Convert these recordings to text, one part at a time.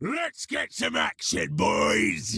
Let's get some action, boys!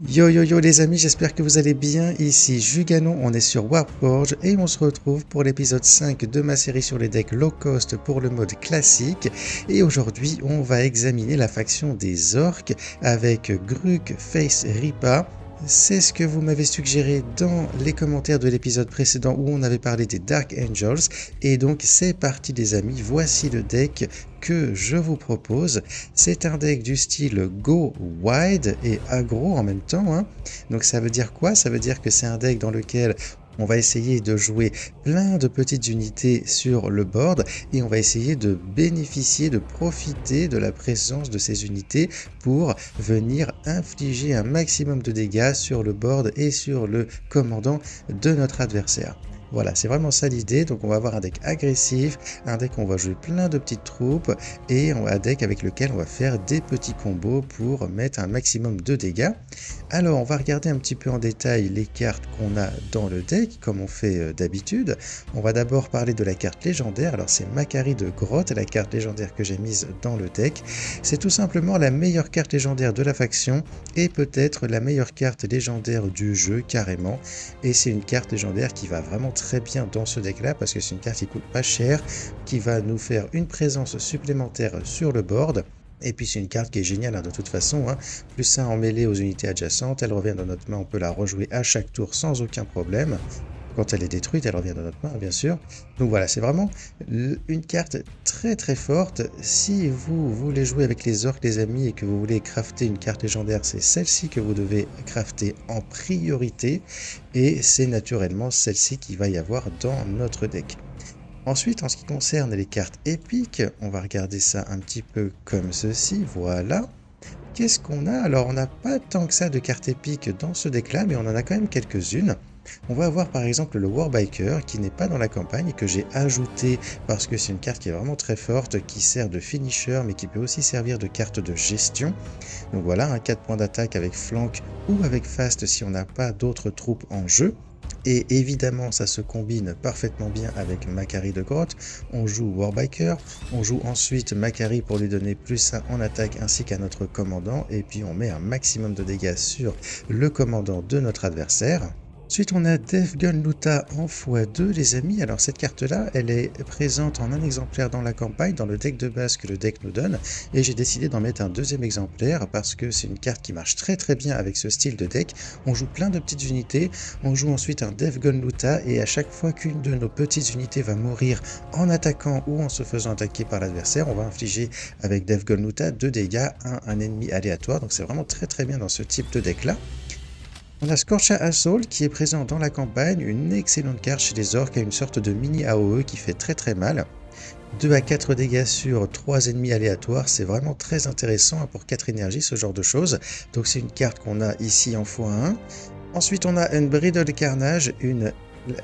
Yo yo yo les amis, j'espère que vous allez bien. Ici Juganon, on est sur Warforge et on se retrouve pour l'épisode 5 de ma série sur les decks low cost pour le mode classique. Et aujourd'hui, on va examiner la faction des orques avec Gruk, Face, Ripa. C'est ce que vous m'avez suggéré dans les commentaires de l'épisode précédent où on avait parlé des Dark Angels. Et donc c'est parti les amis, voici le deck que je vous propose. C'est un deck du style Go Wide et aggro en même temps, hein. Donc ça veut dire quoi? Ça veut dire que c'est un deck dans lequel on va essayer de jouer plein de petites unités sur le board et on va essayer de bénéficier, de profiter de la présence de ces unités pour venir infliger un maximum de dégâts sur le board et sur le commandant de notre adversaire. Voilà, c'est vraiment ça l'idée. Donc on va avoir un deck agressif, un deck où on va jouer plein de petites troupes et un deck avec lequel on va faire des petits combos pour mettre un maximum de dégâts. Alors on va regarder un petit peu en détail les cartes qu'on a dans le deck, comme on fait d'habitude. On va d'abord parler de la carte légendaire. Alors c'est Makari de Grotte, la carte légendaire que j'ai mise dans le deck. C'est tout simplement la meilleure carte légendaire de la faction et peut-être la meilleure carte légendaire du jeu carrément. Et c'est une carte légendaire qui va vraiment très bien dans ce deck là parce que c'est une carte qui coûte pas cher, qui va nous faire une présence supplémentaire sur le board. Et puis c'est une carte qui est géniale hein, de toute façon, hein. Plus ça en mêlée aux unités adjacentes, elle revient dans notre main, on peut la rejouer à chaque tour sans aucun problème. Quand elle est détruite, elle revient dans notre main, bien sûr. Donc voilà, c'est vraiment une carte très très forte. Si vous voulez jouer avec les orques, les amis, et que vous voulez crafter une carte légendaire, c'est celle-ci que vous devez crafter en priorité. Et c'est naturellement celle-ci qu'il va y avoir dans notre deck. Ensuite, en ce qui concerne les cartes épiques, on va regarder ça un petit peu comme ceci, voilà. Qu'est-ce qu'on a? Alors, on n'a pas tant que ça de cartes épiques dans ce deck-là, mais on en a quand même quelques-unes. On va avoir par exemple le Warbiker qui n'est pas dans la campagne et que j'ai ajouté parce que c'est une carte qui est vraiment très forte, qui sert de finisher, mais qui peut aussi servir de carte de gestion. Donc voilà, un 4 points d'attaque avec flank ou avec fast si on n'a pas d'autres troupes en jeu. Et évidemment, ça se combine parfaitement bien avec Makari de Grotte. On joue Warbiker, on joue ensuite Makari pour lui donner plus 1 en attaque ainsi qu'à notre commandant. Et puis on met un maximum de dégâts sur le commandant de notre adversaire. Ensuite, on a Devgun Luta en x2, les amis. Alors, cette carte-là, elle est présente en un exemplaire dans la campagne, dans le deck de base que le deck nous donne. Et j'ai décidé d'en mettre un deuxième exemplaire parce que c'est une carte qui marche très très bien avec ce style de deck. On joue plein de petites unités. On joue ensuite un Devgun Luta et à chaque fois qu'une de nos petites unités va mourir en attaquant ou en se faisant attaquer par l'adversaire, on va infliger avec Devgun Luta 2 dégâts à un ennemi aléatoire. Donc, c'est vraiment très très bien dans ce type de deck-là. On a Scorcha Assault qui est présent dans la campagne, une excellente carte chez les orques, une sorte de mini AOE qui fait très très mal. 2 à 4 dégâts sur 3 ennemis aléatoires, c'est vraiment très intéressant pour 4 énergies, ce genre de choses. Donc c'est une carte qu'on a ici en x1. Ensuite on a Unbridled Carnage,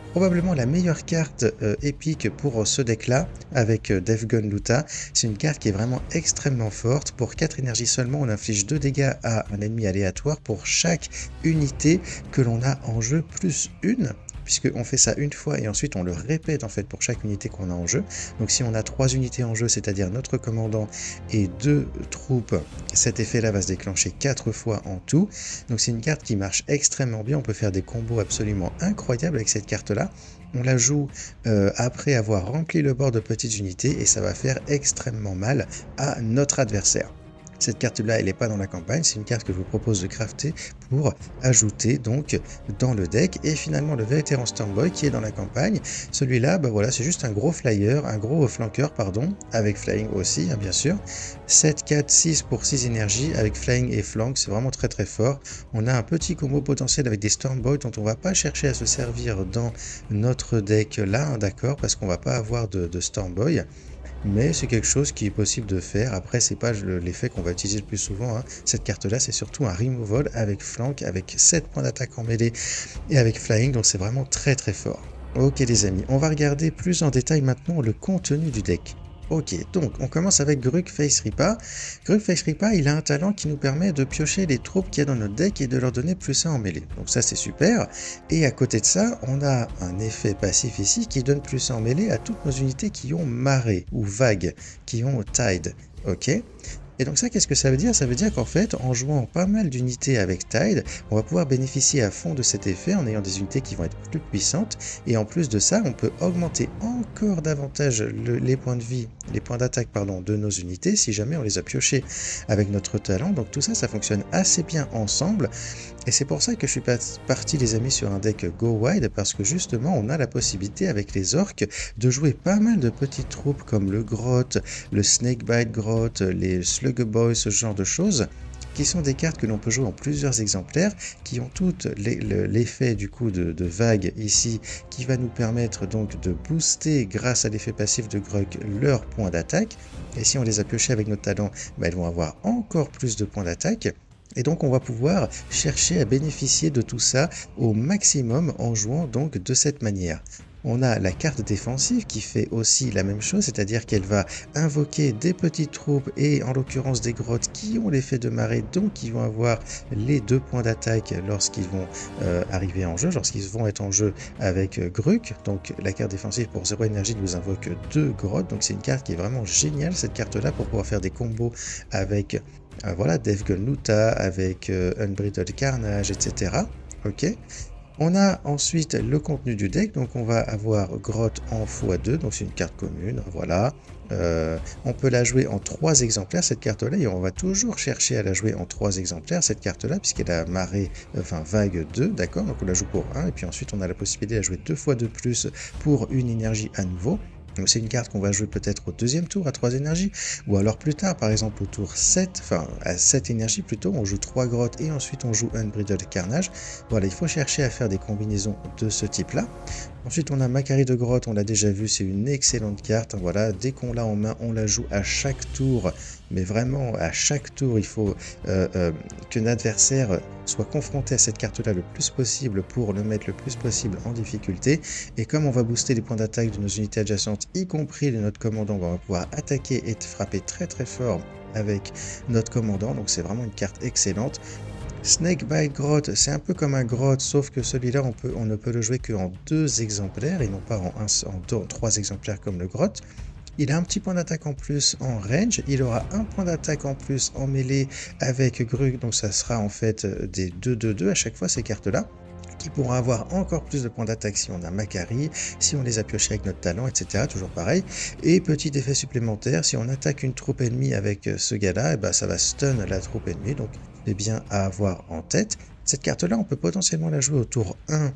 probablement la meilleure carte épique pour ce deck là avec Devgun Luta. C'est une carte qui est vraiment extrêmement forte. Pour 4 énergies seulement, on inflige 2 dégâts à un ennemi aléatoire pour chaque unité que l'on a en jeu plus une, puisqu'on fait ça une fois et ensuite on le répète en fait pour chaque unité qu'on a en jeu. Donc si on a 3 unités en jeu, c'est-à-dire notre commandant et 2 troupes, cet effet-là va se déclencher 4 fois en tout. Donc c'est une carte qui marche extrêmement bien, on peut faire des combos absolument incroyables avec cette carte-là. On la joue après avoir rempli le bord de petites unités et ça va faire extrêmement mal à notre adversaire. Cette carte-là, elle n'est pas dans la campagne, c'est une carte que je vous propose de crafter pour ajouter donc dans le deck. Et finalement, le vétéran Stormboy qui est dans la campagne, celui-là, bah voilà, c'est juste un gros flyer, un gros flanqueur, pardon, avec flying aussi, hein, bien sûr. 7, 4, 6 pour 6 énergies, avec flying et flank, c'est vraiment très très fort. On a un petit combo potentiel avec des Stormboy dont on va pas chercher à se servir dans notre deck là, hein, d'accord, parce qu'on va pas avoir de Stormboy. Mais c'est quelque chose qui est possible de faire. Après, c'est pas l'effet qu'on va utiliser le plus souvent, hein. Cette carte-là, c'est surtout un removal avec flank, avec 7 points d'attaque en mêlée et avec flying, donc c'est vraiment très très fort. Ok les amis, on va regarder plus en détail maintenant le contenu du deck. Ok, donc on commence avec Gruk Face Ripa. Gruk Face Ripa, il a un talent qui nous permet de piocher les troupes qu'il y a dans notre deck et de leur donner +1 en mêlée. Donc ça c'est super. Et à côté de ça, on a un effet passif ici qui donne +1 en mêlée à toutes nos unités qui ont marée ou vague, qui ont tide. Ok. Et donc ça, qu'est-ce que ça veut dire? Ça veut dire qu'en fait, en jouant pas mal d'unités avec Tide, on va pouvoir bénéficier à fond de cet effet en ayant des unités qui vont être plus puissantes. Et en plus de ça, on peut augmenter encore davantage les points de vie, les points d'attaque pardon, de nos unités si jamais on les a piochés avec notre talent. Donc tout ça, ça fonctionne assez bien ensemble. Et c'est pour ça que je suis parti les amis sur un deck Go Wide, parce que justement on a la possibilité avec les orques de jouer pas mal de petites troupes comme le Grotte, le Snakebite Grotte, les Slug Boy, ce genre de choses, qui sont des cartes que l'on peut jouer en plusieurs exemplaires, qui ont toutes l'effet du coup de vague ici, qui va nous permettre donc de booster grâce à l'effet passif de Gruk leurs points d'attaque. Et si on les a piochés avec notre talent, elles vont avoir encore plus de points d'attaque. Et donc on va pouvoir chercher à bénéficier de tout ça au maximum en jouant donc de cette manière. On a la carte défensive qui fait aussi la même chose, c'est-à-dire qu'elle va invoquer des petites troupes et en l'occurrence des grottes qui ont l'effet de marée, donc qui vont avoir les 2 points d'attaque lorsqu'ils vont arriver en jeu, lorsqu'ils vont être en jeu avec Gruk. Donc la carte défensive pour 0 énergie nous invoque 2 grottes, donc c'est une carte qui est vraiment géniale cette carte-là pour pouvoir faire des combos avec voilà, Devgun Nuta, avec Unbridled Carnage, etc. Ok. On a ensuite le contenu du deck, donc on va avoir Grotte en x2, donc c'est une carte commune, voilà. On peut la jouer en 3 exemplaires, cette carte-là, et on va toujours chercher à la jouer en 3 exemplaires, cette carte-là, puisqu'elle a marée, enfin vague 2, d'accord, donc on la joue pour 1, et puis ensuite on a la possibilité de la jouer 2 fois de plus pour une énergie à nouveau. Donc c'est une carte qu'on va jouer peut-être au deuxième tour à 3 énergies, ou alors plus tard, par exemple au tour 7, enfin à 7 énergies plutôt, on joue 3 grottes et ensuite on joue Unbridled Carnage. Voilà, il faut chercher à faire des combinaisons de ce type-là. Ensuite on a Macari de Grotte, on l'a déjà vu, c'est une excellente carte, voilà, dès qu'on l'a en main, on la joue à chaque tour, mais vraiment à chaque tour, il faut que l'adversaire soit confronté à cette carte-là le plus possible pour le mettre le plus possible en difficulté, et comme on va booster les points d'attaque de nos unités adjacentes, y compris de notre commandant, on va pouvoir attaquer et frapper très très fort avec notre commandant, donc c'est vraiment une carte excellente. Snakebite Grotte, c'est un peu comme un grotte, sauf que celui-là, on ne peut le jouer qu'en 2 exemplaires, et non pas en 3 exemplaires comme le grotte. Il a un petit point d'attaque en plus en range, il aura un point d'attaque en plus en mêlée avec Gruk, donc ça sera en fait des 2-2-2 à chaque fois ces cartes-là, qui pourra avoir encore plus de points d'attaque si on a Macari, si on les a piochés avec notre talent, etc. Toujours pareil. Et petit effet supplémentaire, si on attaque une troupe ennemie avec ce gars-là, et ben ça va stun la troupe ennemie, donc c'est bien à avoir en tête. Cette carte-là, on peut potentiellement la jouer au tour 1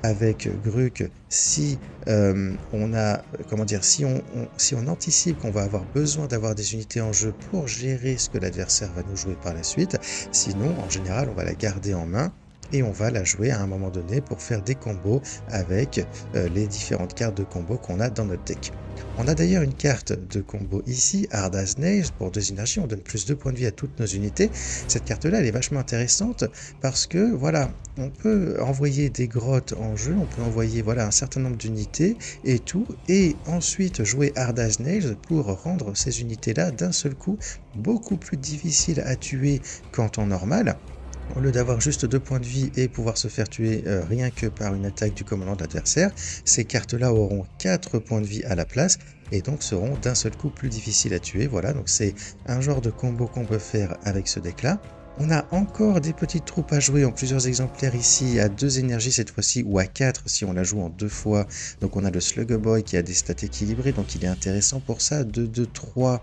avec Gruk si on a, comment dire, si on anticipe qu'on va avoir besoin d'avoir des unités en jeu pour gérer ce que l'adversaire va nous jouer par la suite. Sinon, en général, on va la garder en main et on va la jouer à un moment donné pour faire des combos avec les différentes cartes de combo qu'on a dans notre deck. On a d'ailleurs une carte de combo ici, Hard as Nails, pour 2 énergies, on donne plus 2 points de vie à toutes nos unités. Cette carte-là, elle est vachement intéressante parce que, voilà, on peut envoyer des grottes en jeu, on peut envoyer, voilà, un certain nombre d'unités et tout, et ensuite jouer Hard as Nails pour rendre ces unités-là d'un seul coup beaucoup plus difficiles à tuer qu'en temps normal. Au lieu d'avoir juste 2 points de vie et pouvoir se faire tuer rien que par une attaque du commandant de l'adversaire, ces cartes-là auront 4 points de vie à la place et donc seront d'un seul coup plus difficiles à tuer. Voilà, donc c'est un genre de combo qu'on peut faire avec ce deck-là. On a encore des petites troupes à jouer en plusieurs exemplaires ici, à 2 énergies cette fois-ci, ou à 4 si on la joue en 2 fois. Donc on a le Slug Boy qui a des stats équilibrés, donc il est intéressant pour ça. 2-2-3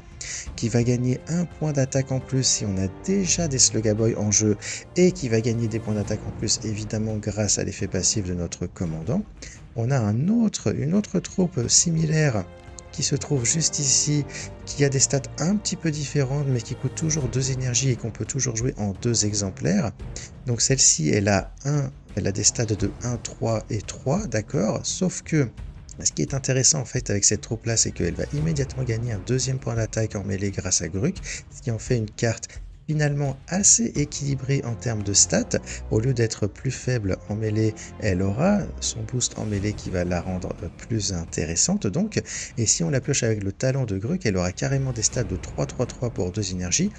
qui va gagner 1 point d'attaque en plus si on a déjà des Slug Boy en jeu, et qui va gagner des points d'attaque en plus évidemment grâce à l'effet passif de notre commandant. On a une autre troupe similaire qui se trouve juste ici, qui a des stats un petit peu différentes, mais qui coûte toujours 2 énergies et qu'on peut toujours jouer en 2 exemplaires. Donc celle-ci, elle a des stats de 1, 3 et 3, d'accord, sauf que ce qui est intéressant en fait avec cette troupe là, c'est qu'elle va immédiatement gagner un 2e point d'attaque en mêlée grâce à Gruk, ce qui en fait une carte finalement assez équilibrée en termes de stats. Au lieu d'être plus faible en mêlée, elle aura son boost en mêlée qui va la rendre plus intéressante donc. Et si on la pioche avec le talent de Gruk, elle aura carrément des stats de 3-3-3 pour 2 énergies.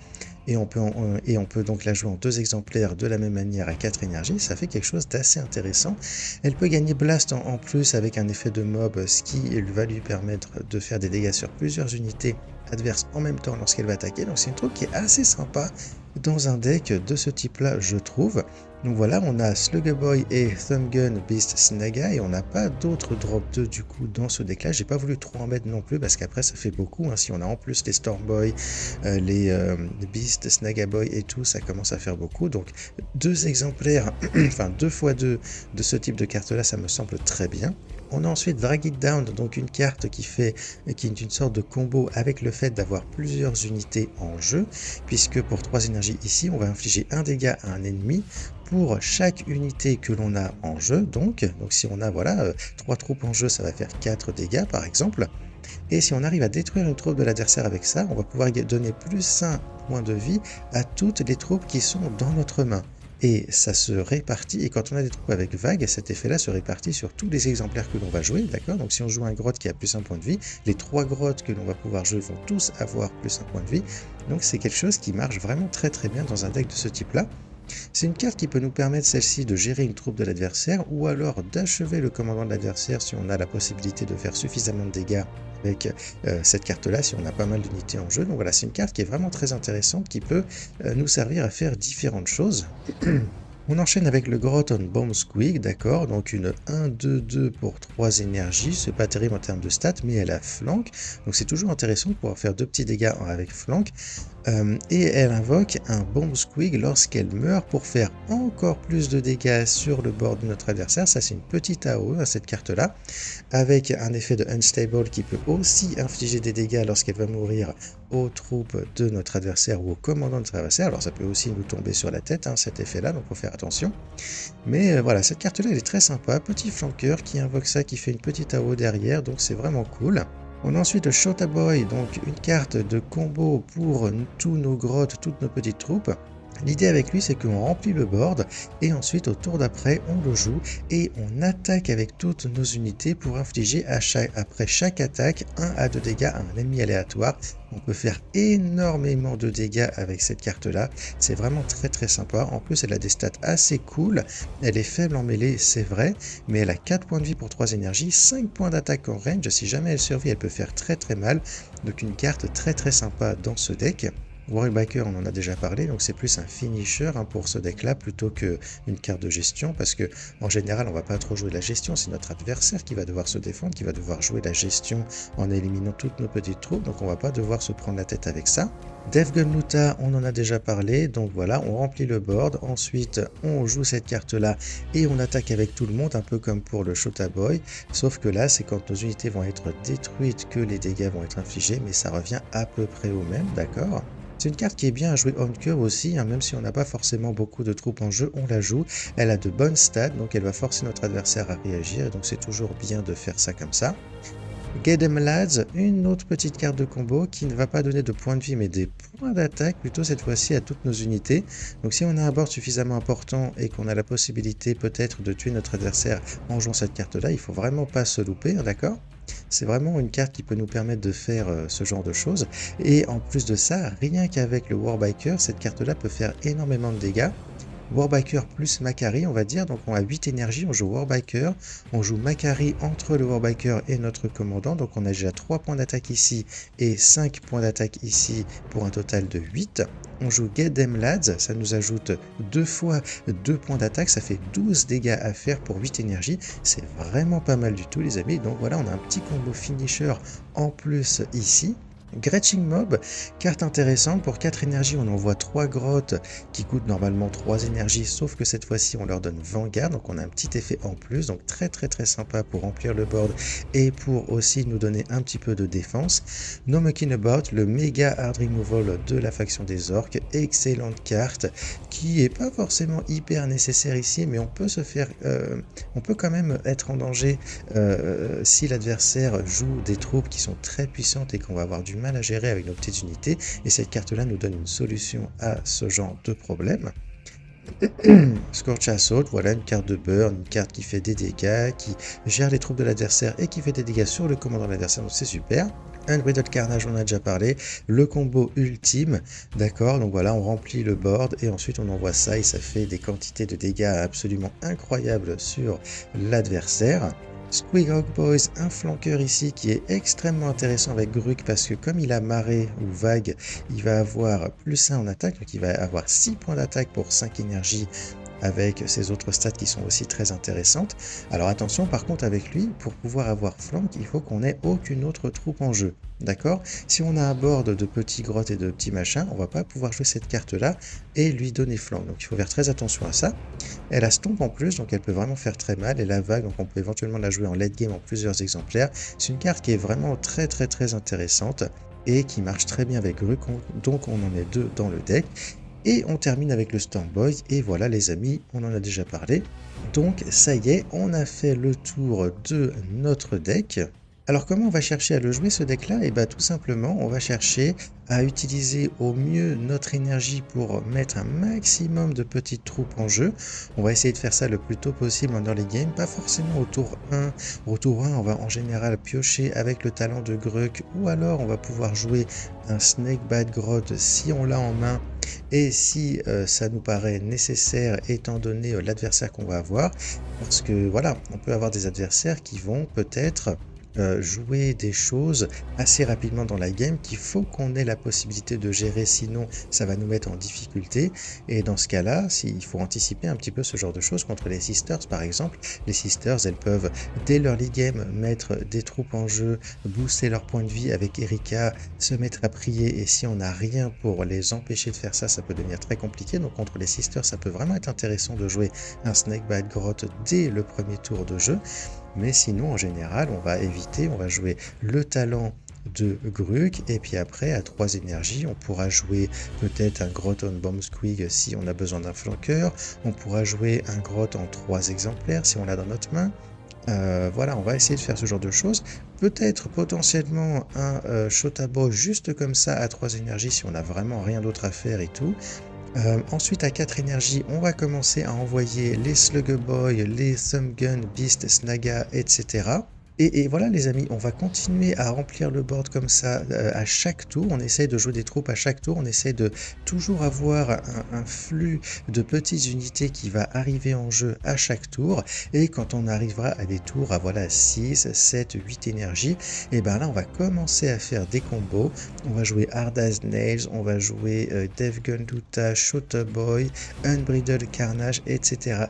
Et on peut donc la jouer en 2 exemplaires de la même manière à 4 énergies, ça fait quelque chose d'assez intéressant. Elle peut gagner Blast en plus avec un effet de mob, ce qui va lui permettre de faire des dégâts sur plusieurs unités adverses en même temps lorsqu'elle va attaquer. Donc c'est une troupe qui est assez sympa dans un deck de ce type-là, je trouve. Donc voilà, on a Slugger Boy et Thumbgun Beast Snaga et on n'a pas d'autres drop 2 du coup dans ce deck là. J'ai pas voulu trop en mettre non plus parce qu'après ça fait beaucoup, hein. Si on a en plus les Storm Boy, les Beast, Snaga Boy et tout, ça commence à faire beaucoup. Donc 2 exemplaires, enfin 2 x 2 de ce type de carte là, ça me semble très bien. On a ensuite Drag It Down, donc une carte qui est une sorte de combo avec le fait d'avoir plusieurs unités en jeu, puisque pour 3 énergies ici, on va infliger un dégât à un ennemi pour chaque unité que l'on a en jeu. Donc si on a 3 troupes en jeu, ça va faire 4 dégâts par exemple. Et si on arrive à détruire une troupe de l'adversaire avec ça, on va pouvoir donner plus 1 point de vie à toutes les troupes qui sont dans notre main. Et ça se répartit, et quand on a des troupes avec vague, cet effet-là se répartit sur tous les exemplaires que l'on va jouer, d'accord? Donc si on joue un grotte qui a plus 1 point de vie, les 3 grottes que l'on va pouvoir jouer vont tous avoir plus 1 point de vie. Donc c'est quelque chose qui marche vraiment très très bien dans un deck de ce type-là. C'est une carte qui peut nous permettre celle-ci de gérer une troupe de l'adversaire ou alors d'achever le commandant de l'adversaire si on a la possibilité de faire suffisamment de dégâts avec cette carte-là, si on a pas mal d'unités en jeu. Donc voilà, c'est une carte qui est vraiment très intéressante, qui peut nous servir à faire différentes choses. On enchaîne avec le Groton Bomb Squig, d'accord, donc une 1-2-2 pour 3 énergies, c'est pas terrible en termes de stats, mais elle a flank, donc c'est toujours intéressant de pouvoir faire 2 petits dégâts avec flank. Et elle invoque un Bomb Squig lorsqu'elle meurt pour faire encore plus de dégâts sur le board de notre adversaire. Ça c'est une petite AOE à cette carte là, avec un effet de Unstable qui peut aussi infliger des dégâts lorsqu'elle va mourir aux troupes de notre adversaire ou au commandant de notre adversaire. Alors ça peut aussi nous tomber sur la tête, hein, cet effet là, donc faut faire attention. Mais voilà, cette carte là elle est très sympa, petit flanqueur qui invoque ça, qui fait une petite AOE derrière, donc c'est vraiment cool. On a ensuite le Shota Boy, donc une carte de combo pour tous nos grottes, toutes nos petites troupes. L'idée avec lui, c'est qu'on remplit le board et ensuite au tour d'après, on le joue et on attaque avec toutes nos unités pour infliger après chaque attaque 1 à 2 dégâts à un ennemi aléatoire. On peut faire énormément de dégâts avec cette carte-là. C'est vraiment très très sympa. En plus, elle a des stats assez cool. Elle est faible en mêlée, c'est vrai, mais elle a 4 points de vie pour 3 énergies, 5 points d'attaque en range. Si jamais elle survit, elle peut faire très très mal. Donc une carte très très sympa dans ce deck. Warrior, on en a déjà parlé, donc c'est plus un finisher pour ce deck là plutôt qu'une carte de gestion, parce que en général on va pas trop jouer la gestion, c'est notre adversaire qui va devoir se défendre, qui va devoir jouer la gestion en éliminant toutes nos petites troupes, donc on va pas devoir se prendre la tête avec ça. Devgun Nuta, on en a déjà parlé, donc voilà, on remplit le board, ensuite on joue cette carte là et on attaque avec tout le monde, un peu comme pour le Shota Boy, sauf que là c'est quand nos unités vont être détruites que les dégâts vont être infligés, mais ça revient à peu près au même, d'accord? C'est une carte qui est bien à jouer on curve aussi, hein, même si on n'a pas forcément beaucoup de troupes en jeu, on la joue. Elle a de bonnes stats, donc elle va forcer notre adversaire à réagir, et donc c'est toujours bien de faire ça comme ça. Get 'em Lads, une autre petite carte de combo qui ne va pas donner de points de vie mais des points d'attaque plutôt cette fois-ci à toutes nos unités. Donc si on a un board suffisamment important et qu'on a la possibilité peut-être de tuer notre adversaire en jouant cette carte-là, il faut vraiment pas se louper, hein, d'accord ? C'est vraiment une carte qui peut nous permettre de faire ce genre de choses. Et en plus de ça, rien qu'avec le Warbiker, cette carte-là peut faire énormément de dégâts. Warbiker plus Makari, on va dire, donc on a 8 énergies, on joue Warbiker, on joue Makari entre le Warbiker et notre commandant, donc on a déjà 3 points d'attaque ici et 5 points d'attaque ici pour un total de 8. On joue Get 'em Lads, ça nous ajoute 2 fois 2 points d'attaque, ça fait 12 dégâts à faire pour 8 énergies, c'est vraiment pas mal du tout les amis, donc voilà, on a un petit combo finisher en plus ici. Gretching Mob, carte intéressante, pour 4 énergies on envoie 3 grottes qui coûtent normalement 3 énergies, sauf que cette fois-ci on leur donne Vanguard, donc on a un petit effet en plus, donc très très très sympa pour remplir le board et pour aussi nous donner un petit peu de défense. No Mucking About, le méga hard removal de la faction des orques, excellente carte qui est pas forcément hyper nécessaire ici, mais on peut se faire, on peut quand même être en danger si l'adversaire joue des troupes qui sont très puissantes et qu'on va avoir du du mal à gérer avec nos petites unités, et cette carte-là nous donne une solution à ce genre de problème. Scorch Assault, voilà une carte de burn, une carte qui fait des dégâts, qui gère les troupes de l'adversaire et qui fait des dégâts sur le commandant de l'adversaire, donc c'est super. Unbridled Carnage, on en a déjà parlé, le combo ultime, d'accord, donc voilà, on remplit le board et ensuite on envoie ça et ça fait des quantités de dégâts absolument incroyables sur l'adversaire. Squeakhawk Boys, un flanqueur ici qui est extrêmement intéressant avec Gruk parce que comme il a marée ou vague, il va avoir plus 1 en attaque, donc il va avoir 6 points d'attaque pour 5 énergies avec ses autres stats qui sont aussi très intéressantes. Alors attention, par contre avec lui, pour pouvoir avoir flank, il faut qu'on ait aucune autre troupe en jeu. D'accord? Si on a un board de petits grottes et de petits machins, on va pas pouvoir jouer cette carte-là et lui donner flank. Donc il faut faire très attention à ça. Elle a Stomp en plus, donc elle peut vraiment faire très mal. Et la vague, donc on peut éventuellement la jouer en late game en plusieurs exemplaires. C'est une carte qui est vraiment très intéressante et qui marche très bien avec Gruk, donc on en est 2 dans le deck. Et on termine avec le Stormboy, et voilà les amis, on en a déjà parlé. Donc ça y est, on a fait le tour de notre deck. Alors comment on va chercher à le jouer ce deck là? Et bien tout simplement on va chercher à utiliser au mieux notre énergie pour mettre un maximum de petites troupes en jeu. On va essayer de faire ça le plus tôt possible en early game, pas forcément au tour 1. Au tour 1 on va en général piocher avec le talent de Gruk, ou alors on va pouvoir jouer un Snakebite Grotte si on l'a en main et si ça nous paraît nécessaire étant donné l'adversaire qu'on va avoir, parce que voilà, on peut avoir des adversaires qui vont peut-être jouer des choses assez rapidement dans la game qu'il faut qu'on ait la possibilité de gérer, sinon ça va nous mettre en difficulté. Et dans ce cas-là, il faut anticiper un petit peu ce genre de choses contre les Sisters par exemple. Les Sisters, elles peuvent dès l'early game mettre des troupes en jeu, booster leur point de vie avec Erika, se mettre à prier, et si on n'a rien pour les empêcher de faire ça, ça peut devenir très compliqué. Donc contre les Sisters, ça peut vraiment être intéressant de jouer un Snakebite Grotte dès le premier tour de jeu. Mais sinon, en général, on va éviter, on va jouer le talent de Gruk, et puis après, à 3 énergies, on pourra jouer peut-être un Grotte on Bomb Squig si on a besoin d'un flanqueur, on pourra jouer un Grotte en 3 exemplaires si on l'a dans notre main. Voilà, on va essayer de faire ce genre de choses. Peut-être potentiellement un Shotabo juste comme ça à 3 énergies si on n'a vraiment rien d'autre à faire et tout. Ensuite à 4 énergies, on va commencer à envoyer les Slugger Boy, les Thumbgun, Beast, Snaga, etc. Et voilà les amis, on va continuer à remplir le board comme ça à chaque tour. On essaye de jouer des troupes à chaque tour, on essaye de toujours avoir un flux de petites unités qui va arriver en jeu à chaque tour. Et quand on arrivera à des tours à voilà 6, 7, 8 énergies, et ben là on va commencer à faire des combos. On va jouer Hard as Nails, on va jouer Devgun Duta, Shooter Boy, Unbridled Carnage, etc.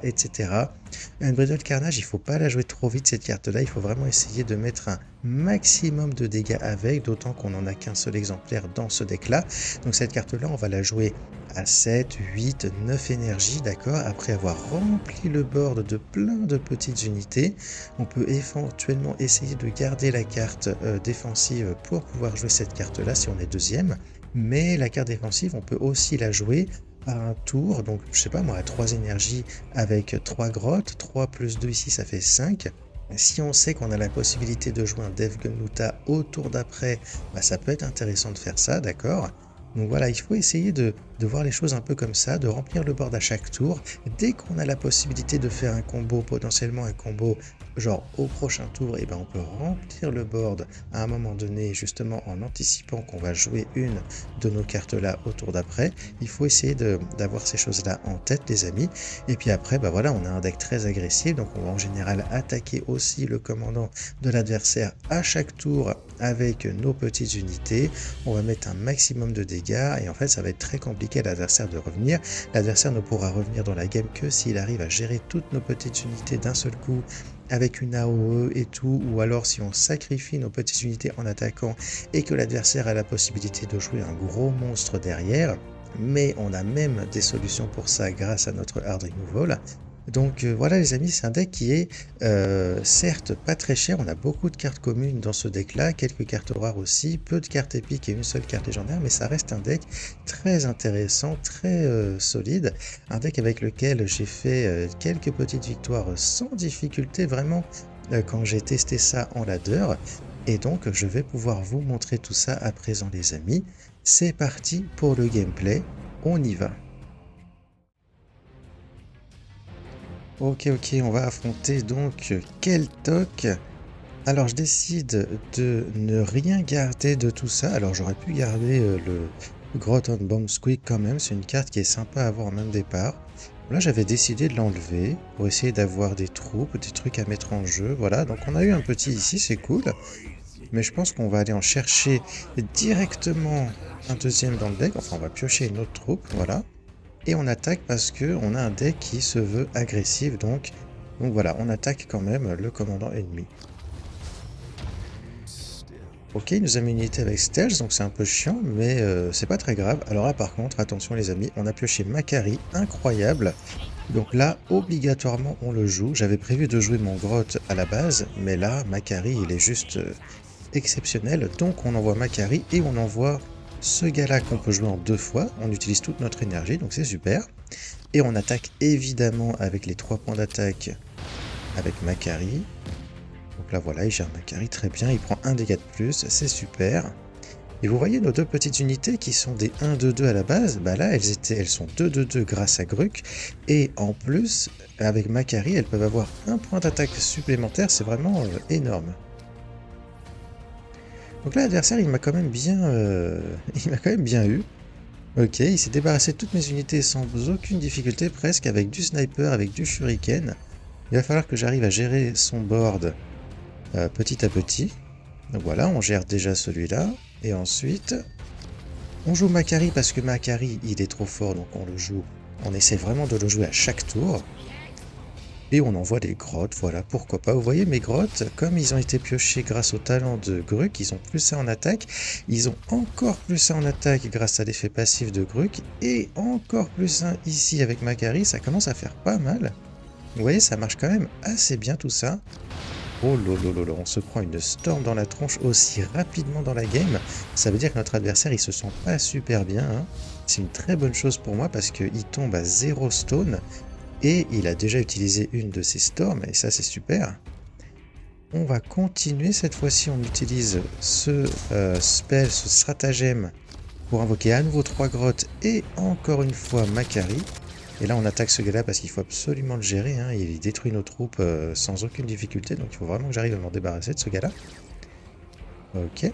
Unbridled Carnage, il faut pas la jouer trop vite cette carte là, il faut vraiment essayer de mettre un maximum de dégâts avec, d'autant qu'on n'en a qu'un seul exemplaire dans ce deck là. Donc cette carte là on va la jouer à 7, 8, 9 énergies, d'accord. Après avoir rempli le board de plein de petites unités, on peut éventuellement essayer de garder la carte défensive pour pouvoir jouer cette carte là si on est deuxième. Mais la carte défensive on peut aussi la jouer à un tour, donc je sais pas moi, à 3 énergies avec 3 grottes, 3 plus 2 ici ça fait 5. Si on sait qu'on a la possibilité de jouer un Devgun Nuta au tour d'après, bah ça peut être intéressant de faire ça, d'accord. Donc voilà, il faut essayer de voir les choses un peu comme ça, de remplir le board à chaque tour. Dès qu'on a la possibilité de faire un combo, potentiellement un combo genre au prochain tour, et ben on peut remplir le board à un moment donné, justement en anticipant qu'on va jouer une de nos cartes là au tour d'après. Il faut essayer d'avoir ces choses là en tête les amis. Et puis après, bah voilà, on a un deck très agressif, donc on va en général attaquer aussi le commandant de l'adversaire à chaque tour avec nos petites unités. On va mettre un maximum de dégâts et en fait ça va être très compliqué à l'adversaire de revenir. L'adversaire ne pourra revenir dans la game que s'il arrive à gérer toutes nos petites unités d'un seul coup avec une AOE et tout, ou alors si on sacrifie nos petites unités en attaquant et que l'adversaire a la possibilité de jouer un gros monstre derrière. Mais on a même des solutions pour ça grâce à notre hard removal. Donc voilà les amis, c'est un deck qui est certes pas très cher, on a beaucoup de cartes communes dans ce deck là, quelques cartes rares aussi, peu de cartes épiques et une seule carte légendaire, mais ça reste un deck très intéressant, très solide, un deck avec lequel j'ai fait quelques petites victoires sans difficulté, vraiment quand j'ai testé ça en ladder. Et donc je vais pouvoir vous montrer tout ça à présent les amis. C'est parti pour le gameplay, on y va. Ok, on va affronter donc Keltok. Alors je décide de ne rien garder de tout ça. Alors j'aurais pu garder le Groton Bomb Squeak quand même, c'est une carte qui est sympa à avoir au même départ. Là j'avais décidé de l'enlever pour essayer d'avoir des troupes, des trucs à mettre en jeu. Voilà, donc on a eu un petit ici, c'est cool. Mais je pense qu'on va aller en chercher directement un deuxième dans le deck. Enfin on va piocher une autre troupe, voilà. Et on attaque parce qu'on a un deck qui se veut agressif, donc voilà, on attaque quand même le commandant ennemi. Ok, il nous a mis une unité avec Stealth, donc c'est un peu chiant, mais c'est pas très grave. Alors là par contre, attention les amis, on a pioché Makari, incroyable. Donc là, obligatoirement, on le joue. J'avais prévu de jouer mon Grotte à la base, mais là, Makari, il est juste exceptionnel. Donc on envoie Makari et on envoie ce gars-là qu'on peut jouer en 2 fois. On utilise toute notre énergie, donc c'est super. Et on attaque évidemment avec les 3 points d'attaque avec Makari. Donc là voilà, il gère Makari très bien, il prend un dégât de plus, c'est super. Et vous voyez nos deux petites unités qui sont des 1-2-2 à la base, bah là elles sont 2-2-2 grâce à Gruk. Et en plus, avec Makari, elles peuvent avoir un point d'attaque supplémentaire, c'est vraiment énorme. Donc là l'adversaire il m'a quand même bien eu. Ok, il s'est débarrassé de toutes mes unités sans aucune difficulté presque, avec du sniper, avec du shuriken. Il va falloir que j'arrive à gérer son board petit à petit. Donc voilà, on gère déjà celui-là. Et ensuite, on joue Makari parce que Makari, il est trop fort, donc on le joue. On essaie vraiment de le jouer à chaque tour. Et on envoie des grottes, voilà, pourquoi pas. Vous voyez, mes grottes, comme ils ont été piochés grâce au talent de Gruk, ils ont plus ça en attaque. Ils ont encore plus ça en attaque grâce à l'effet passif de Gruk. Et encore plus ça ici avec Makari, ça commence à faire pas mal. Vous voyez, ça marche quand même assez bien tout ça. Oh lolo, on se prend une storm dans la tronche aussi rapidement dans la game. Ça veut dire que notre adversaire, il se sent pas super bien. Hein. C'est une très bonne chose pour moi parce qu'il tombe à 0 stone. Et il a déjà utilisé une de ses storms, et ça c'est super. On va continuer, cette fois-ci on utilise ce spell, ce stratagème, pour invoquer à nouveau 3 grottes et encore une fois Makari. Et là on attaque ce gars-là parce qu'il faut absolument le gérer, hein. Il détruit nos troupes sans aucune difficulté, donc il faut vraiment que j'arrive à m'en débarrasser de ce gars-là. Ok.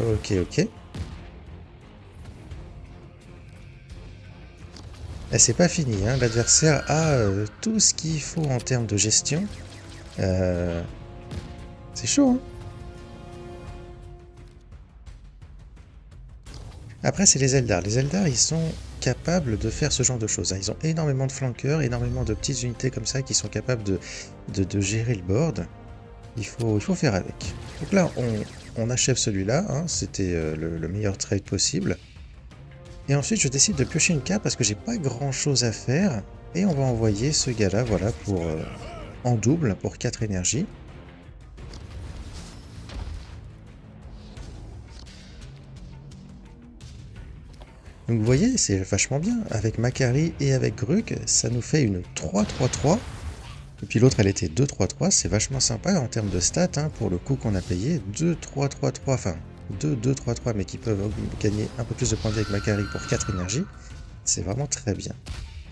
Ok. Et c'est pas fini, hein. L'adversaire a tout ce qu'il faut en termes de gestion. C'est chaud, hein. Après, c'est les Eldar. Les Eldar, ils sont capables de faire ce genre de choses. Hein. Ils ont énormément de flanqueurs, énormément de petites unités comme ça qui sont capables de gérer le board. Il faut faire avec. Donc là, on achève celui-là. Hein. C'était le meilleur trade possible. Et ensuite, je décide de piocher une carte parce que j'ai pas grand-chose à faire. Et on va envoyer ce gars-là, voilà, pour en double, pour 4 énergies. Donc vous voyez, c'est vachement bien. Avec Makari et avec Gruk, ça nous fait une 3-3-3. Et puis l'autre, elle était 2-3-3. C'est vachement sympa en termes de stats, hein, pour le coup qu'on a payé. 2-3-3-3, enfin 2-2-3-3, mais qui peuvent gagner un peu plus de points de vie avec Makari pour 4 énergies. C'est vraiment très bien.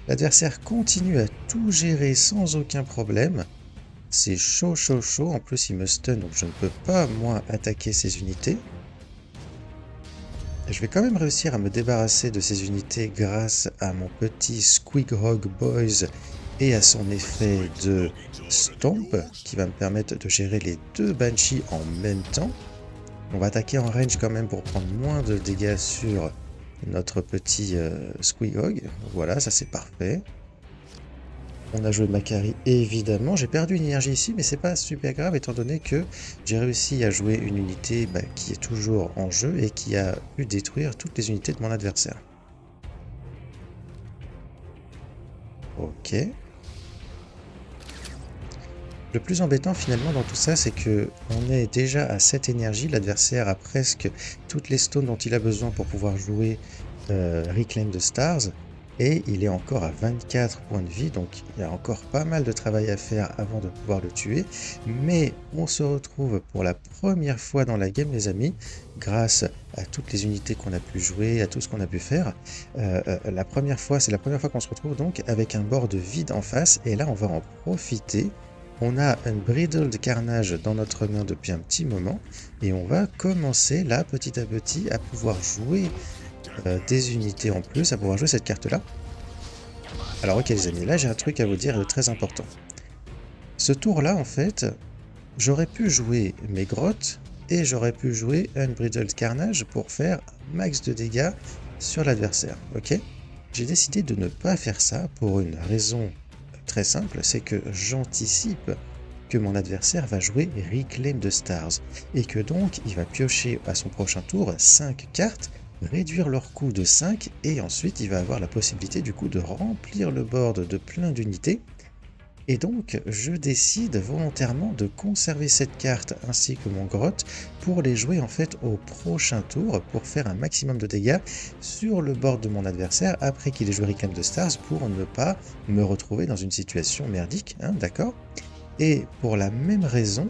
L'adversaire continue à tout gérer sans aucun problème. C'est chaud. En plus, il me stun, donc je ne peux pas, moi, attaquer ses unités. Je vais quand même réussir à me débarrasser de ces unités grâce à mon petit Squeakhog Boys et à son effet de Stomp qui va me permettre de gérer les 2 Banshees en même temps. On va attaquer en range quand même pour prendre moins de dégâts sur notre petit Squeakhog. Voilà, ça c'est parfait. On a joué Makari évidemment, j'ai perdu une énergie ici mais c'est pas super grave étant donné que j'ai réussi à jouer une unité qui est toujours en jeu et qui a pu détruire toutes les unités de mon adversaire. Ok. Le plus embêtant finalement dans tout ça c'est que on est déjà à 7 énergies, l'adversaire a presque toutes les stones dont il a besoin pour pouvoir jouer Reclaim the Stars. Et il est encore à 24 points de vie, donc il y a encore pas mal de travail à faire avant de pouvoir le tuer. Mais on se retrouve pour la première fois dans la game, les amis, grâce à toutes les unités qu'on a pu jouer, à tout ce qu'on a pu faire. C'est la première fois qu'on se retrouve donc avec un board vide en face, et là on va en profiter. On a un Bridled Carnage dans notre main depuis un petit moment, et on va commencer là, petit à petit, à pouvoir jouer des unités en plus, à pouvoir jouer cette carte-là. Alors ok les amis, là j'ai un truc à vous dire de très important. Ce tour-là, en fait, j'aurais pu jouer mes grottes, et j'aurais pu jouer Unbridled Carnage pour faire max de dégâts sur l'adversaire, ok? J'ai décidé de ne pas faire ça pour une raison très simple, c'est que j'anticipe que mon adversaire va jouer Reclaim the Stars, et que donc il va piocher à son prochain tour 5 cartes, réduire leur coût de 5, et ensuite il va avoir la possibilité du coup de remplir le board de plein d'unités. Et donc je décide volontairement de conserver cette carte ainsi que mon grotte pour les jouer en fait au prochain tour, pour faire un maximum de dégâts sur le board de mon adversaire après qu'il ait joué Reclaim the Stars, pour ne pas me retrouver dans une situation merdique, hein, d'accord? Et pour la même raison,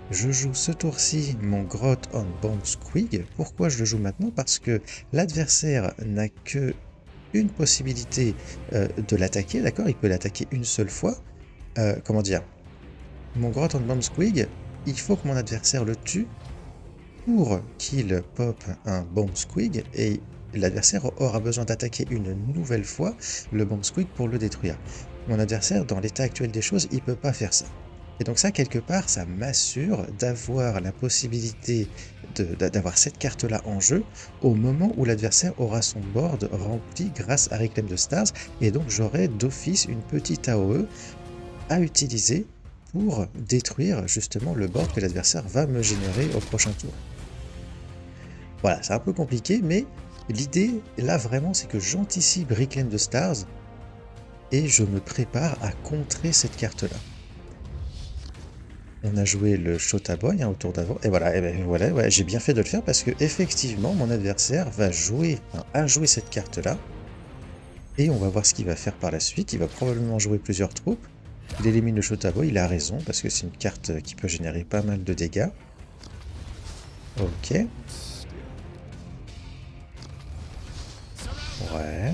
je joue ce tour-ci mon Grot on Bonesquig. Pourquoi je le joue maintenant? Parce que l'adversaire n'a que une possibilité de l'attaquer, d'accord? Il peut l'attaquer une seule fois. Comment dire? Mon Grot on Bonesquig, il faut que mon adversaire le tue pour qu'il pop un Bonesquig, et l'adversaire aura besoin d'attaquer une nouvelle fois le Bonesquig pour le détruire. Mon adversaire, dans l'état actuel des choses, il peut pas faire ça. Et donc ça, quelque part, ça m'assure d'avoir la possibilité d'avoir cette carte-là en jeu au moment où l'adversaire aura son board rempli grâce à Reclaim the Stars, et donc j'aurai d'office une petite AOE à utiliser pour détruire justement le board que l'adversaire va me générer au prochain tour. Voilà, c'est un peu compliqué, mais l'idée là vraiment c'est que j'anticipe Reclaim the Stars et je me prépare à contrer cette carte-là. On a joué le Shota Boy au tour d'avant, et voilà, ouais, j'ai bien fait de le faire parce que effectivement mon adversaire va jouer, a joué cette carte-là, et on va voir ce qu'il va faire par la suite. Il va probablement jouer plusieurs troupes. Il élimine le Shota Boy, il a raison parce que c'est une carte qui peut générer pas mal de dégâts. Ok. Ouais.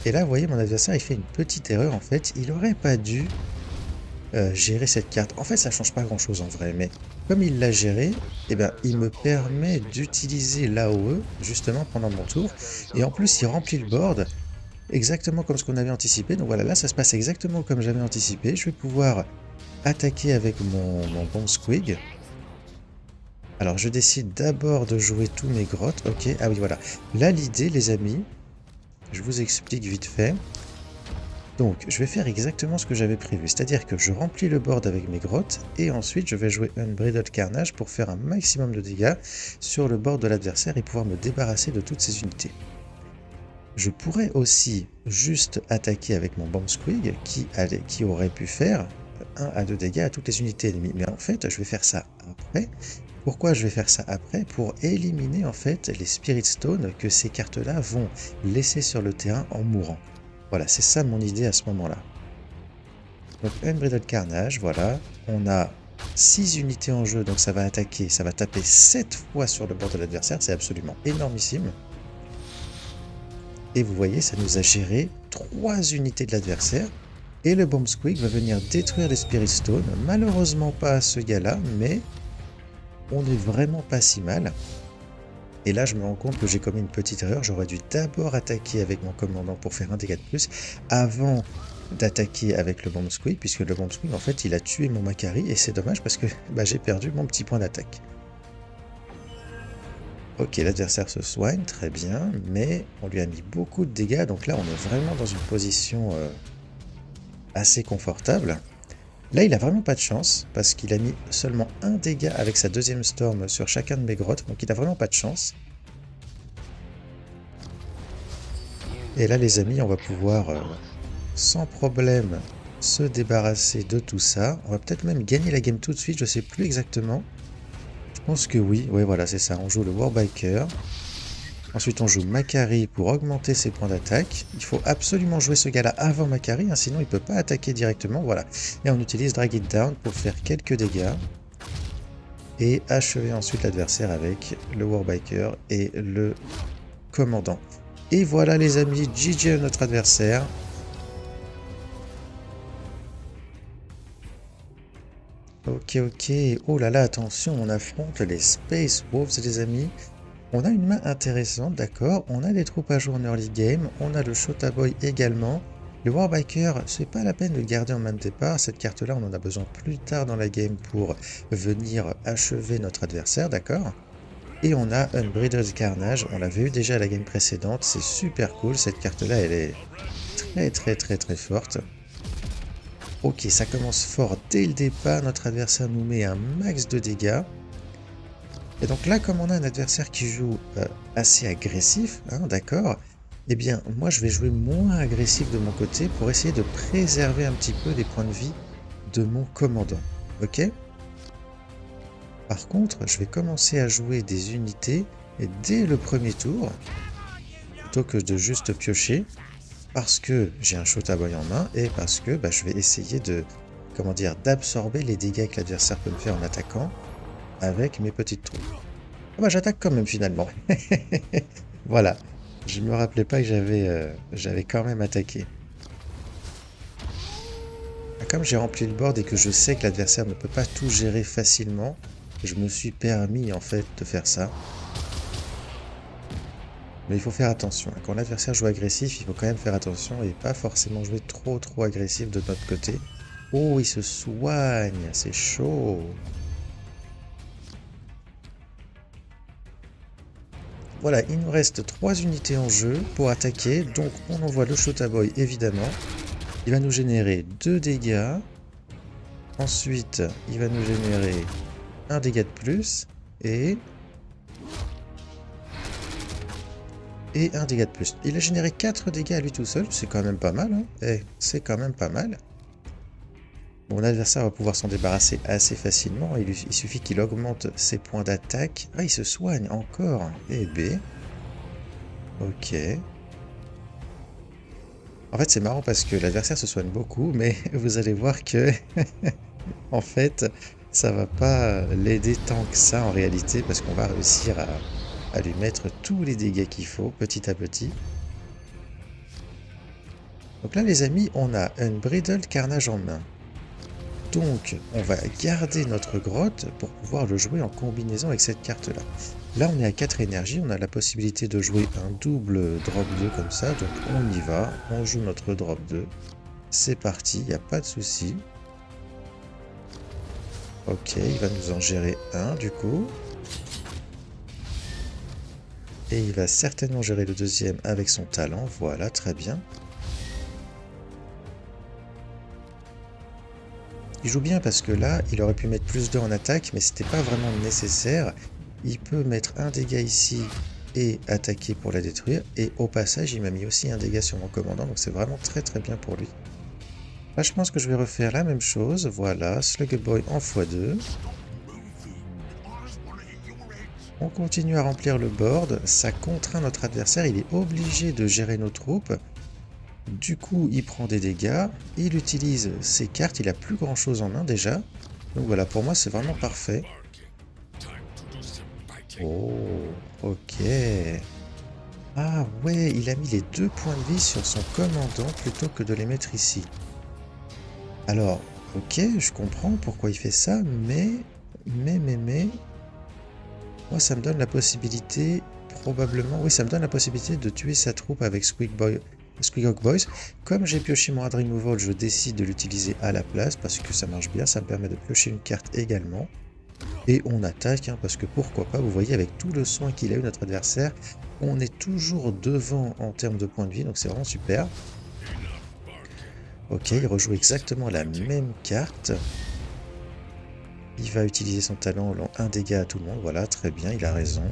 Et là, vous voyez, mon adversaire, il fait une petite erreur en fait. Il aurait pas dû gérer cette carte. En fait, ça change pas grand chose en vrai, mais comme il l'a géré, eh ben, il me permet d'utiliser l'AOE justement pendant mon tour. Et en plus, il remplit le board exactement comme ce qu'on avait anticipé. Donc voilà, là, ça se passe exactement comme j'avais anticipé. Je vais pouvoir attaquer avec mon Bonesquig. Alors, je décide d'abord de jouer tous mes grottes. Ok, ah oui, voilà. Là, l'idée, les amis, je vous explique vite fait. Donc, je vais faire exactement ce que j'avais prévu, c'est-à-dire que je remplis le board avec mes grottes, et ensuite je vais jouer Unbridled Carnage pour faire un maximum de dégâts sur le board de l'adversaire et pouvoir me débarrasser de toutes ces unités. Je pourrais aussi juste attaquer avec mon Bonesquig qui aurait pu faire 1 à 2 dégâts à toutes les unités ennemies, mais en fait je vais faire ça après. Pourquoi je vais faire ça après? Pour éliminer en fait les Spirit Stones que ces cartes-là vont laisser sur le terrain en mourant. Voilà, c'est ça mon idée à ce moment-là. Donc Unbridled Carnage, voilà. On a 6 unités en jeu, donc ça va attaquer, ça va taper 7 fois sur le board de l'adversaire, c'est absolument énormissime. Et vous voyez, ça nous a géré 3 unités de l'adversaire. Et le Bonesquig va venir détruire les Spirit Stones. Malheureusement pas à ce gars-là, mais on n'est vraiment pas si mal. Et là, je me rends compte que j'ai commis une petite erreur. J'aurais dû d'abord attaquer avec mon commandant pour faire un dégât de plus, avant d'attaquer avec le Bonesquig, puisque le Bonesquig, en fait, il a tué mon Macari, et c'est dommage parce que j'ai perdu mon petit point d'attaque. Ok, l'adversaire se soigne, très bien, mais on lui a mis beaucoup de dégâts, donc là, on est vraiment dans une position assez confortable. Là, il a vraiment pas de chance, parce qu'il a mis seulement 1 dégât avec sa deuxième storm sur chacun de mes grottes, donc il a vraiment pas de chance. Et là, les amis, on va pouvoir sans problème se débarrasser de tout ça. On va peut-être même gagner la game tout de suite, je sais plus exactement. Je pense que oui, ouais voilà, c'est ça, on joue le Warbiker. Ensuite, on joue Macari pour augmenter ses points d'attaque. Il faut absolument jouer ce gars-là avant Macari, hein, sinon il ne peut pas attaquer directement. Voilà. Et on utilise Drag It Down pour faire quelques dégâts. Et achever ensuite l'adversaire avec le Warbiker et le commandant. Et voilà les amis, GG à notre adversaire. Ok, ok. Oh là là, attention, on affronte les Space Wolves les amis. On a une main intéressante, d'accord. On a des troupes à jouer en early game. On a le Shota Boy également. Le Warbiker, c'est pas la peine de le garder en main de départ. Cette carte-là, on en a besoin plus tard dans la game pour venir achever notre adversaire, d'accord. Et on a Unbridled Carnage. On l'avait eu déjà à la game précédente. C'est super cool. Cette carte-là, elle est très forte. Ok, ça commence fort dès le départ. Notre adversaire nous met un max de dégâts. Et donc là, comme on a un adversaire qui joue assez agressif, hein, d'accord, eh bien, moi, je vais jouer moins agressif de mon côté pour essayer de préserver un petit peu les points de vie de mon commandant. Ok? Par contre, je vais commencer à jouer des unités dès le premier tour, plutôt que de juste piocher, parce que j'ai un Shota Boy en main et parce que je vais essayer de, comment dire, d'absorber les dégâts que l'adversaire peut me faire en attaquant avec mes petites troupes. Ah bah j'attaque quand même finalement. Voilà, je me rappelais pas que j'avais quand même attaqué. Comme j'ai rempli le board et que je sais que l'adversaire ne peut pas tout gérer facilement, je me suis permis en fait de faire ça. Mais il faut faire attention. Quand l'adversaire joue agressif, il faut quand même faire attention et pas forcément jouer trop agressif de notre côté. Oh, il se soigne, c'est chaud. Voilà, il nous reste 3 unités en jeu pour attaquer. Donc on envoie le Shota Boy évidemment. Il va nous générer 2 dégâts. Ensuite, il va nous générer un dégât de plus et un dégât de plus. Il a généré 4 dégâts à lui tout seul, c'est quand même pas mal. Hein, c'est quand même pas mal. Mon adversaire va pouvoir s'en débarrasser assez facilement. Il suffit qu'il augmente ses points d'attaque. Ah, il se soigne encore. Et B. Ok. En fait, c'est marrant parce que l'adversaire se soigne beaucoup, mais vous allez voir que, en fait, ça va pas l'aider tant que ça en réalité, parce qu'on va réussir à lui mettre tous les dégâts qu'il faut, petit à petit. Donc là, les amis, on a Unbridled Carnage en main. Donc, on va garder notre grotte pour pouvoir le jouer en combinaison avec cette carte-là. Là, on est à 4 énergies, on a la possibilité de jouer un double drop 2 comme ça, donc on y va, on joue notre drop 2. C'est parti, il n'y a pas de souci. Ok, il va nous en gérer un du coup. Et il va certainement gérer le deuxième avec son talent, voilà, très bien. Il joue bien parce que là, il aurait pu mettre plus 2 en attaque, mais c'était pas vraiment nécessaire. Il peut mettre un dégât ici et attaquer pour la détruire. Et au passage, il m'a mis aussi un dégât sur mon commandant, donc c'est vraiment très bien pour lui. Là, je pense que je vais refaire la même chose. Voilà, Slug Boy en x2. On continue à remplir le board. Ça contraint notre adversaire, il est obligé de gérer nos troupes. Du coup, il prend des dégâts, il utilise ses cartes, il a plus grand chose en main déjà. Donc voilà, pour moi c'est vraiment parfait. Oh, ok. Ah ouais, il a mis les 2 points de vie sur son commandant plutôt que de les mettre ici. Alors, ok, je comprends pourquoi il fait ça, mais... Moi ça me donne la possibilité, probablement... Oui, ça me donne la possibilité de tuer sa troupe avec Squeak Boys. Comme j'ai pioché mon Hard Removal, je décide de l'utiliser à la place parce que ça marche bien, ça me permet de piocher une carte également. Et on attaque, hein, parce que pourquoi pas, vous voyez avec tout le soin qu'il a eu notre adversaire, on est toujours devant en termes de points de vie, donc c'est vraiment super. Ok, il rejoue exactement la même carte. Il va utiliser son talent en 1 dégât à tout le monde, voilà, très bien, il a raison.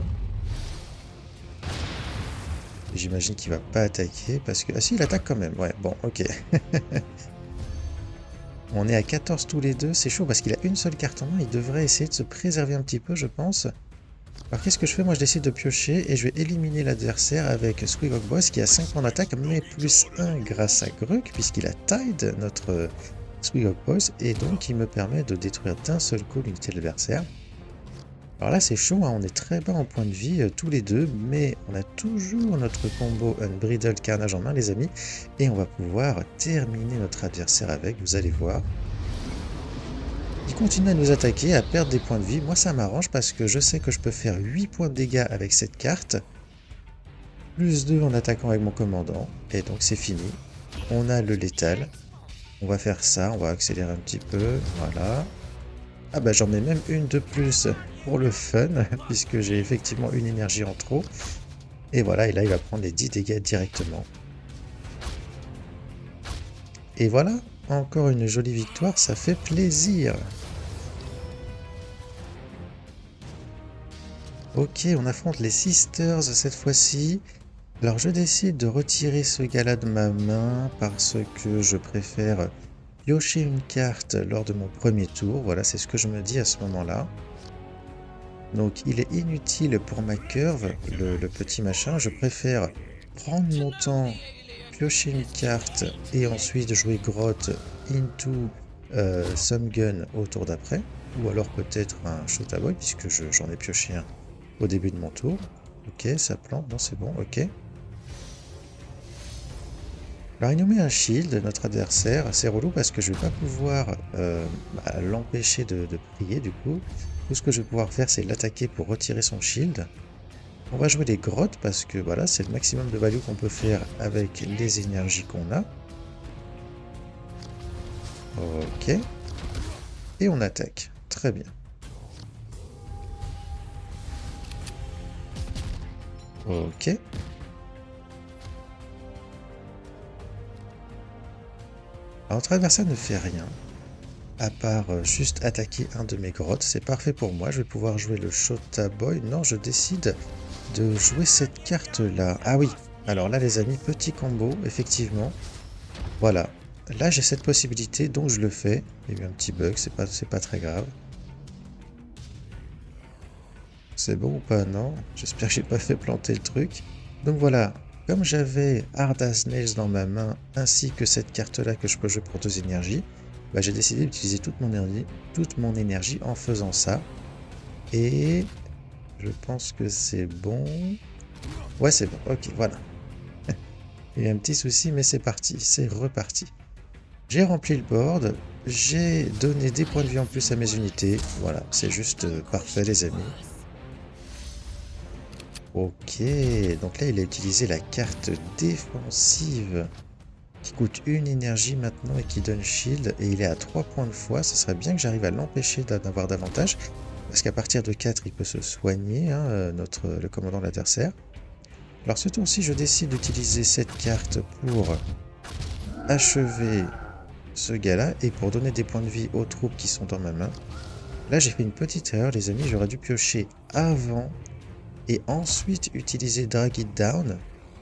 J'imagine qu'il va pas attaquer parce que... Ah si, il attaque quand même. Ouais, bon, ok. On est à 14 tous les deux. C'est chaud parce qu'il a une seule carte en main. Il devrait essayer de se préserver un petit peu, je pense. Alors qu'est-ce que je fais? Moi je décide de piocher et je vais éliminer l'adversaire avec Squigog Boss qui a 5 points d'attaque mais plus 1 grâce à Gruk puisqu'il a Tide notre Squigog Boss et donc il me permet de détruire d'un seul coup l'unité de l'adversaire. Alors là c'est chaud, hein, on est très bas en point de vie tous les deux, mais on a toujours notre combo Unbridled Carnage en main les amis, et on va pouvoir terminer notre adversaire avec, vous allez voir. Il continue à nous attaquer, à perdre des points de vie. Moi ça m'arrange parce que je sais que je peux faire 8 points de dégâts avec cette carte, plus 2 en attaquant avec mon commandant, et donc c'est fini. On a le létal, on va faire ça, on va accélérer un petit peu, voilà. Ah bah j'en mets même une de plus pour le fun, puisque j'ai effectivement une énergie en trop. Et voilà, et là il va prendre les 10 dégâts directement. Et voilà, encore une jolie victoire, ça fait plaisir. Ok, on affronte les Sisters cette fois-ci. Alors je décide de retirer ce gars-là de ma main parce que je préfère piocher une carte lors de mon premier tour. Voilà, c'est ce que je me dis à ce moment-là. Donc il est inutile pour ma curve, le petit machin. Je préfère prendre mon temps, piocher une carte et ensuite jouer grotte into some gun au tour d'après. Ou alors peut-être un shot à boy puisque j'en ai pioché un au début de mon tour. Ok, ça plante, non c'est bon, ok. Alors il nous met un shield, notre adversaire, c'est relou parce que je ne vais pas pouvoir l'empêcher de prier du coup. Tout ce que je vais pouvoir faire c'est l'attaquer pour retirer son shield. On va jouer les grottes parce que voilà, c'est le maximum de value qu'on peut faire avec les énergies qu'on a. Ok. Et on attaque, très bien. Ok. Alors notre adversaire ne fait rien, à part juste attaquer un de mes grottes. C'est parfait pour moi, je vais pouvoir jouer le Shota Boy. Non, je décide de jouer cette carte-là. Ah oui, alors là les amis, petit combo, effectivement. Voilà, là j'ai cette possibilité, donc je le fais. Il y a eu un petit bug, c'est pas très grave. C'est bon ou pas? Non, j'espère que j'ai pas fait planter le truc. Donc voilà, comme j'avais Hard as Nails dans ma main, ainsi que cette carte-là que je peux jouer pour 2 énergies, bah, j'ai décidé d'utiliser toute mon énergie en faisant ça. Et je pense que c'est bon. Ouais, c'est bon, ok, voilà. Il y a un petit souci, mais c'est parti, c'est reparti. J'ai rempli le board, j'ai donné des points de vie en plus à mes unités. Voilà, c'est juste parfait les amis. Ok, donc là il a utilisé la carte défensive qui coûte 1 énergie maintenant et qui donne shield, et il est à 3 points de foi. Ce serait bien que j'arrive à l'empêcher d'avoir davantage, parce qu'à partir de 4 il peut se soigner, hein, le commandant de l'adversaire. Alors ce tour-ci je décide d'utiliser cette carte pour achever ce gars-là et pour donner des points de vie aux troupes qui sont dans ma main. Là j'ai fait une petite erreur les amis, j'aurais dû piocher avant et ensuite utiliser Drag It Down.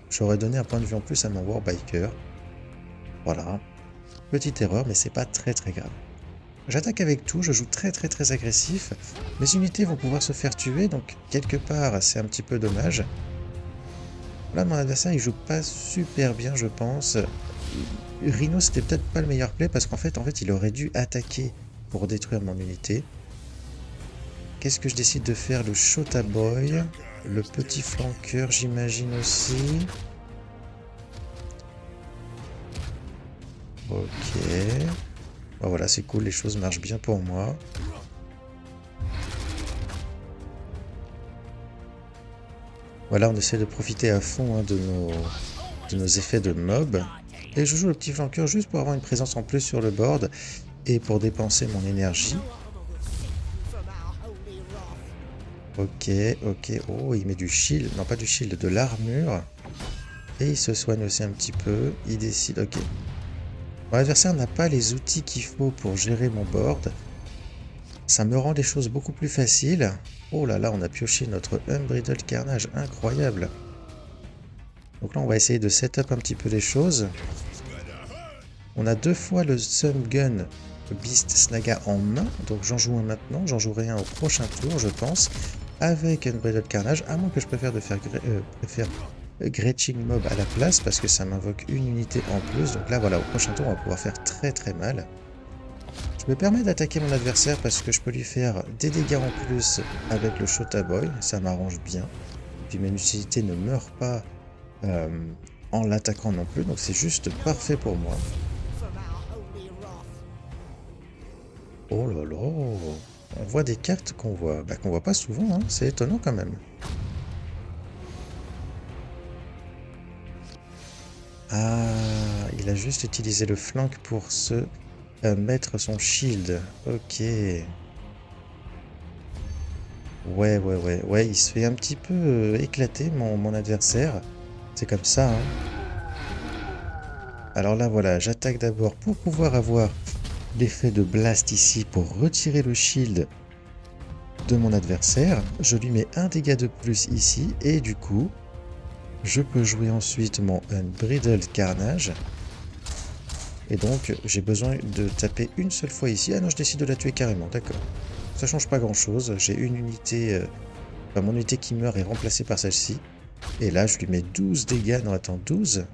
J'aurais donné un point de vue en plus à mon Warbiker. Voilà, petite erreur mais c'est pas très grave. J'attaque avec tout, je joue très agressif. Mes unités vont pouvoir se faire tuer, donc quelque part c'est un petit peu dommage. Là mon adversaire il joue pas super bien je pense. Rhino c'était peut-être pas le meilleur play parce qu'en fait il aurait dû attaquer pour détruire mon unité. Qu'est-ce que je décide de faire? Le Shota Boy, le petit flanqueur j'imagine aussi. Ok. Bon, voilà, c'est cool, les choses marchent bien pour moi. Voilà, on essaie de profiter à fond hein, de nos effets de mob. Et je joue le petit flanqueur juste pour avoir une présence en plus sur le board et pour dépenser mon énergie. Ok, ok. Oh, il met du shield. Non, pas du shield, de l'armure. Et il se soigne aussi un petit peu. Il décide, ok. Mon adversaire n'a pas les outils qu'il faut pour gérer mon board. Ça me rend les choses beaucoup plus faciles. Oh là là, on a pioché notre Unbridled Carnage, incroyable. Donc là, on va essayer de setup un petit peu les choses. On a 2 fois le Sun Gun Beast Snaga en main. Donc j'en joue un maintenant, j'en jouerai un au prochain tour, je pense. avec Unbridled Carnage, à moins que je préfère Gretching Mob à la place, parce que ça m'invoque une unité en plus. Donc là, voilà, au prochain tour, on va pouvoir faire très très mal. Je me permets d'attaquer mon adversaire parce que je peux lui faire des dégâts en plus avec le Shota Boy, ça m'arrange bien. Puis mes unités ne meurent pas en l'attaquant non plus, donc c'est juste parfait pour moi. Oh là là, on voit des cartes qu'on voit pas souvent, hein. C'est étonnant quand même. Ah, il a juste utilisé le flank pour se mettre son shield. Ok. Ouais, il se fait un petit peu éclater mon adversaire. C'est comme ça, hein. Alors là, voilà, j'attaque d'abord pour pouvoir avoir l'effet de blast ici pour retirer le shield de mon adversaire. Je lui mets un dégât de plus ici et du coup, je peux jouer ensuite mon Unbridled Carnage. Et donc, j'ai besoin de taper une seule fois ici. Ah non, je décide de la tuer carrément, d'accord. Ça change pas grand chose. J'ai une unité... Enfin, mon unité qui meurt est remplacée par celle-ci. Et là, je lui mets 12 dégâts. Non, attends, 12 ?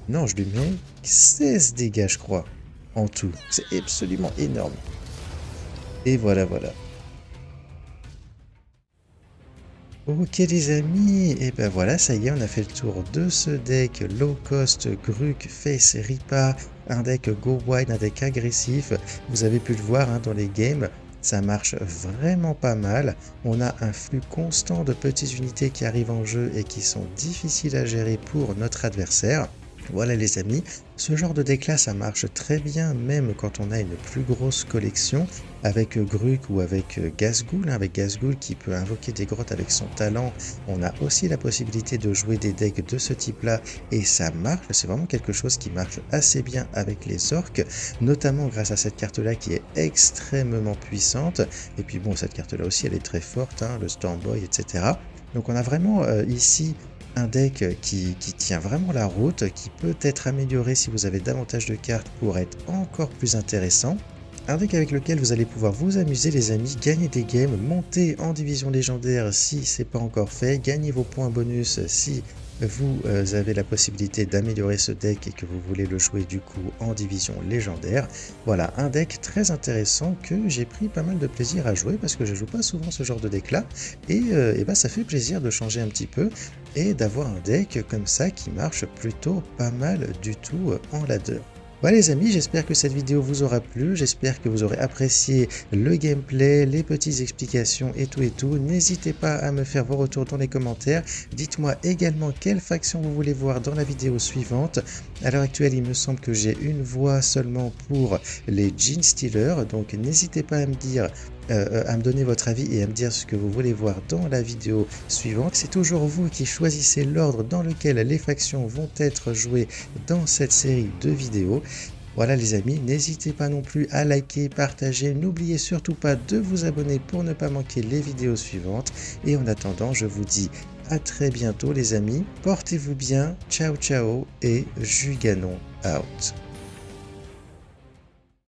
Non, je lui mets 16 dégâts, je crois, en tout. C'est absolument énorme. Et voilà. Ok les amis, et ben voilà, ça y est, on a fait le tour de ce deck low cost, Gruk, Face, Ripa, un deck go wide, un deck agressif. Vous avez pu le voir hein, dans les games, ça marche vraiment pas mal. On a un flux constant de petites unités qui arrivent en jeu et qui sont difficiles à gérer pour notre adversaire. Voilà les amis, ce genre de deck là ça marche très bien même quand on a une plus grosse collection avec Gruk ou avec Gazgul, avec Gazgul qui peut invoquer des grottes avec son talent. On a aussi la possibilité de jouer des decks de ce type là et ça marche, c'est vraiment quelque chose qui marche assez bien avec les orques, notamment grâce à cette carte là qui est extrêmement puissante. Et puis bon, cette carte là aussi elle est très forte, hein, le Stormboy, etc. Donc on a vraiment ici un deck qui tient vraiment la route, qui peut être amélioré si vous avez davantage de cartes pour être encore plus intéressant. Un deck avec lequel vous allez pouvoir vous amuser les amis, gagner des games, monter en division légendaire si c'est pas encore fait, gagner vos points bonus si vous avez la possibilité d'améliorer ce deck et que vous voulez le jouer du coup en division légendaire. Voilà, un deck très intéressant que j'ai pris pas mal de plaisir à jouer parce que je joue pas souvent ce genre de deck là et bah, ça fait plaisir de changer un petit peu et d'avoir un deck comme ça qui marche plutôt pas mal du tout en ladder. Voilà les amis, j'espère que cette vidéo vous aura plu, j'espère que vous aurez apprécié le gameplay, les petites explications et tout. N'hésitez pas à me faire vos retours dans les commentaires. Dites-moi également quelle faction vous voulez voir dans la vidéo suivante. À l'heure actuelle, il me semble que j'ai une voix seulement pour les Genestealers, donc n'hésitez pas à me dire à me donner votre avis et à me dire ce que vous voulez voir dans la vidéo suivante. C'est toujours vous qui choisissez l'ordre dans lequel les factions vont être jouées dans cette série de vidéos. Voilà les amis, n'hésitez pas non plus à liker, partager, n'oubliez surtout pas de vous abonner pour ne pas manquer les vidéos suivantes. Et en attendant, je vous dis à très bientôt les amis, portez-vous bien, ciao ciao et Juganon out.